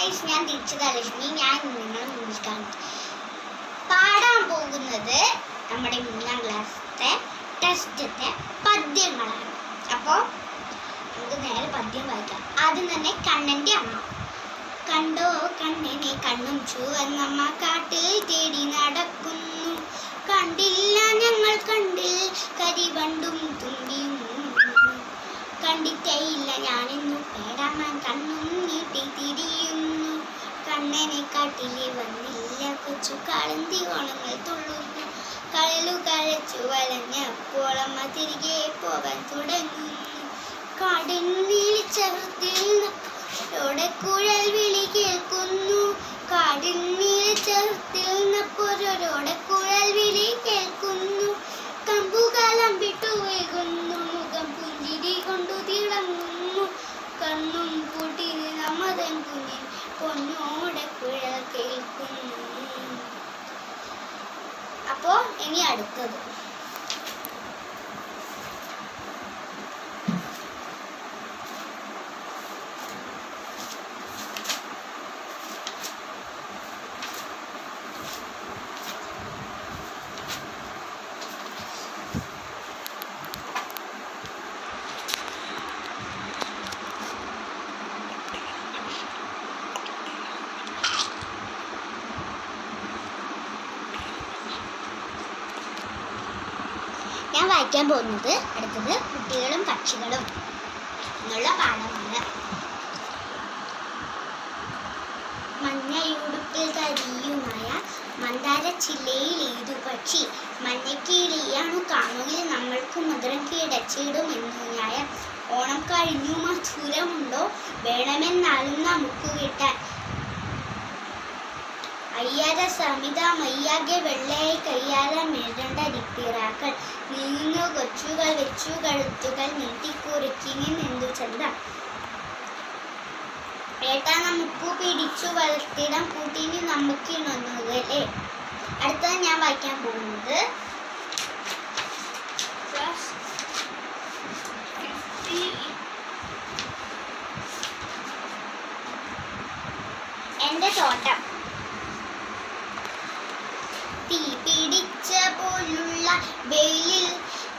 Guys, ഞാൻ ദീക്ഷിതലക്ഷ്മി. ഞാൻ നിങ്ങളെ മുന്നിൽ പാടാൻ പോകുന്നത് നമ്മുടെ 3ാം ക്ലാസ്സിലെ ടെസ്റ്റത്തെ പദ്യങ്ങളാണ്. അപ്പോൾ നമുക്ക് നേരെ പദ്യം വായിക്കാം. ആദ്യം തന്നെ കണ്ണൻ്റെ അമ്മ. കണ്ടോ കണ്ണനെ കണ്ണും ചുവന്നമ്മ കാട്ടിൽ തേടി നടക്കുന്നു. കണ്ടില്ല ഞങ്ങൾ കണ്ടിൽ കരിവണ്ടും തുമ്പിയും. കണ്ടിട്ടേയില്ല ഞാനെന്നു പേടമ്മൻ കണ്ണും നീട്ടി തിരിയുന്നു. കണ്ണനെ കാട്ടിലെ വന്നില്ല കൊച്ചു കാളന്തി ഓണങ്ങൾ തുള്ളുന്നു. കളലു കഴച്ചു വലഞ്ഞപ്പോൾ അമ്മ തിരികെ പോകാൻ തുടങ്ങുന്നു. കാടിൻ നീലിച്ചവത്തിൽ കുഴൽ വിളി കേൾക്കുന്നു. കാടിൻ നീലിച്ചവത്തിൽ നപ്പൊരോടെ കുഴൽ വിളി കേൾക്കുന്നു. കമ്പുകാലമ്പിട്ടു വേകുന്നു. മുഖം പുഞ്ചിരി കൊണ്ടു തിളങ്ങുന്നു. കണ്ണും പൂട്ടി നമ്മതൻ കുഞ്ഞിൻ പൊന്നോടെ കുഴൽ കേൾക്കുന്നു. അപ്പോ ഇനി അടുത്തത് ഞാൻ വായിക്കാൻ പോകുന്നത് അടുത്തത് കുട്ടികളും പക്ഷികളും എന്നുള്ള പാഠമാണ്. മഞ്ഞയുടുപ്പിൽ കരിയുമായ മന്ദാരച്ചില്ലയിൽ ഏതു പക്ഷി. മഞ്ഞക്കിളിയാണു കാമുകിൽ നമ്മൾക്ക് മധുരം കിടച്ചിടുമെന്നു ന്യായം. ഓണം കഴിഞ്ഞു മധുരമുണ്ടോ വേണമെന്നാലും നമുക്ക് കിട്ടാൻ. അയ്യാര സമിത മയ്യാകെ വെള്ളയായി കയ്യാല മേഴണ്ട രിപ്പിറാക്കൾ. നീങ്ങു കൊച്ചുകൾ വെച്ചു കഴുത്തുകൾ നീട്ടിക്കുറിക്കിനി നിന്തു ചന്തം. ഏട്ടാ നമുക്ക് പിടിച്ചു വളർത്തിടം കൂട്ടിന് നമുക്കിണങ്ങുകല്ലേ. അടുത്തത് ഞാൻ വായിക്കാൻ പോകുന്നത് എൻ്റെ തോട്ടം. തീ പിടിച്ച പോലുള്ള വെയിലിൽ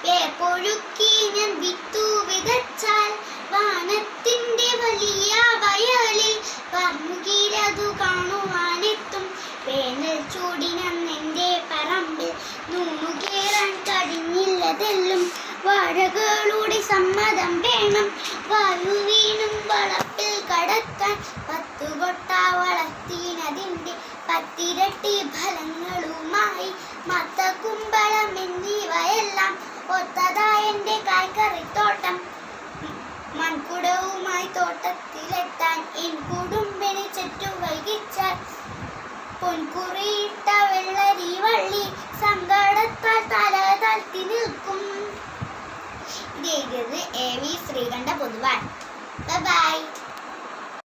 വേപ്പൊഴുക്കി ഞാൻ വിത്തു വിതച്ചാൽ വാനത്തിൻ്റെ വലിയ വയലിൽ പറന്നുകീരതു കാണുവാനെത്തും. വേനൽ ചൂടിനെന്റെ പറമ്പിൽ നൂണുകേറാൻ കഴിഞ്ഞില്ലതെല്ലും. വാഴകളുടെ സമ്മതം വേണം വായുവീനും വളപ്പിൽ കടക്കാൻ. 10 കൊട്ട വളർത്തിനതിൻ്റെ 10ഇരട്ടി ഫലങ്ങളുമായി. മത്ത കുമ്പളം എന്നിവയെല്ലാം ഒത്തതായെൻ്റെ കായ്ക്കറിത്തോട്ടം. മൺകുടവുമായി തോട്ടത്തിലെത്താൻ എൻ കുടുംബിനെ ചുറ്റു വൈകിച്ചാൽ പൊൻകുറിയിട്ട വെള്ളരി വള്ളി സങ്കടത്താൽ